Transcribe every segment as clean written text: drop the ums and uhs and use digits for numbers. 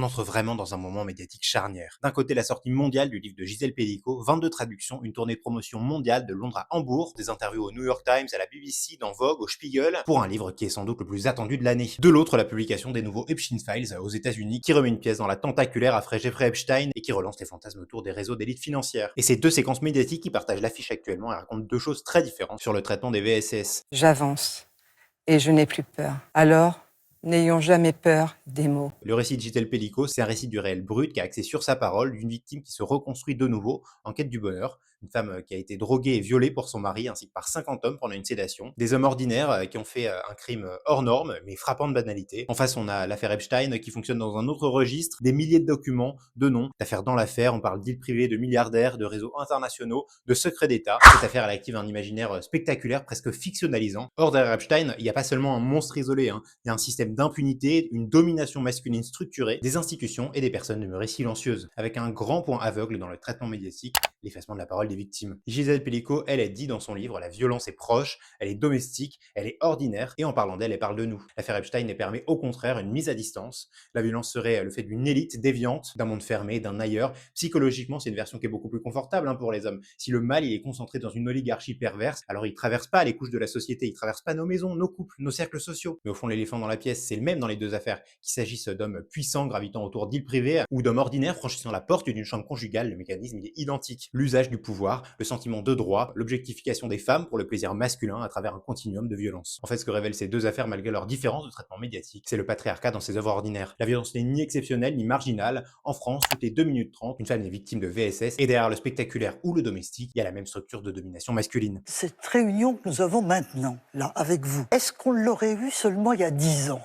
on entre vraiment dans un moment médiatique charnière. D'un côté, la sortie mondiale du livre de Gisèle Pellico, 22 traductions, une tournée de promotion mondiale de Londres à Hambourg, des interviews au New York Times, à la BBC, dans Vogue, au Spiegel, pour un livre qui est sans doute le plus attendu de l'année. De l'autre, la publication des nouveaux Epstein Files aux États-Unis, qui remet une pièce dans la tentaculaire affaire Jeffrey Epstein et qui relance les fantasmes autour des réseaux d'élite financière. Et ces deux séquences médiatiques qui partagent l'affiche actuellement et racontent deux choses très différentes sur le traitement des VSS. J'avance et je n'ai plus peur. Alors, n'ayons jamais peur des mots. Le récit de Gisèle Pellico, c'est un récit du réel brut qui est axé sur sa parole, d'une victime qui se reconstruit de nouveau en quête du bonheur, une femme qui a été droguée et violée pour son mari ainsi que par 50 hommes pendant une sédation, des hommes ordinaires qui ont fait un crime hors norme mais frappant de banalité. En face, on a l'affaire Epstein qui fonctionne dans un autre registre, des milliers de documents, de noms, d'affaires dans l'affaire, on parle d'îles privées, de milliardaires, de réseaux internationaux, de secrets d'État. Cette affaire, elle active un imaginaire spectaculaire, presque fictionnalisant. Or, derrière Epstein, il n'y a pas seulement un monstre isolé, il y a un système d'impunité, une domination masculine structurée, des institutions et des personnes demeurées silencieuses, avec un grand point aveugle dans le traitement médiatique, l'effacement de la parole des victimes. Gisèle Pellico, elle dit dans son livre, la violence est proche, elle est domestique, elle est ordinaire, et en parlant d'elle, elle parle de nous. L'affaire Epstein elle permet au contraire une mise à distance. La violence serait le fait d'une élite déviante, d'un monde fermé, d'un ailleurs. Psychologiquement, c'est une version qui est beaucoup plus confortable pour les hommes. Si le mal il est concentré dans une oligarchie perverse, alors il traverse pas les couches de la société, il traverse pas nos maisons, nos couples, nos cercles sociaux. Mais au fond, l'éléphant dans la pièce, c'est le même dans les deux affaires, qu'il s'agisse d'hommes puissants gravitant autour d'îles privées ou d'hommes ordinaires franchissant la porte d'une chambre conjugale, le mécanisme il est identique. L'usage du pouvoir, le sentiment de droit, l'objectification des femmes pour le plaisir masculin à travers un continuum de violence. En fait, ce que révèlent ces deux affaires malgré leur différence de traitement médiatique, c'est le patriarcat dans ses œuvres ordinaires. La violence n'est ni exceptionnelle ni marginale. En France, toutes les 2 minutes 30, une femme est victime de VSS et derrière le spectaculaire ou le domestique, il y a la même structure de domination masculine. Cette réunion que nous avons maintenant, là, avec vous, est-ce qu'on l'aurait eue seulement il y a 10 ans?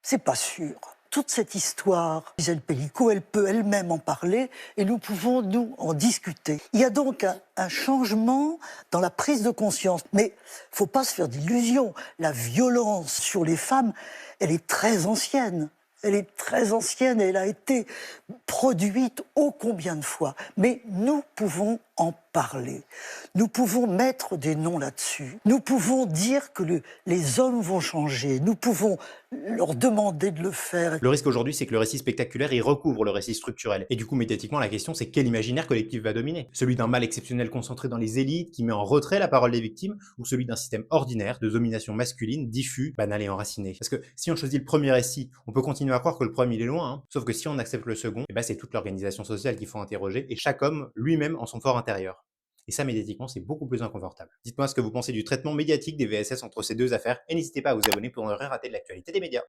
C'est pas sûr. Toute cette histoire, Gisèle Pellico, elle peut elle-même en parler et nous pouvons, nous, en discuter. Il y a donc un changement dans la prise de conscience. Mais faut pas se faire d'illusions. La violence sur les femmes, elle est très ancienne. Elle est très ancienne et elle a été produite ô combien de fois. Mais nous pouvons en parler. Nous pouvons mettre des noms là-dessus. Nous pouvons dire que les hommes vont changer. Nous pouvons leur demander de le faire. Le risque aujourd'hui, c'est que le récit spectaculaire, il recouvre le récit structurel. Et du coup, médiatiquement, la question, c'est quel imaginaire collectif va dominer? Celui d'un mal exceptionnel concentré dans les élites, qui met en retrait la parole des victimes, ou celui d'un système ordinaire de domination masculine, diffus, banal et enraciné? Parce que si on choisit le premier récit, on peut continuer à croire que le premier, il est loin, Sauf que si on accepte le second, c'est toute l'organisation sociale qu'il faut interroger, et chaque homme, lui-même, en son fort intérieur. Et ça, médiatiquement, c'est beaucoup plus inconfortable. Dites-moi ce que vous pensez du traitement médiatique des VSS entre ces deux affaires, et n'hésitez pas à vous abonner pour ne rien rater de l'actualité des médias.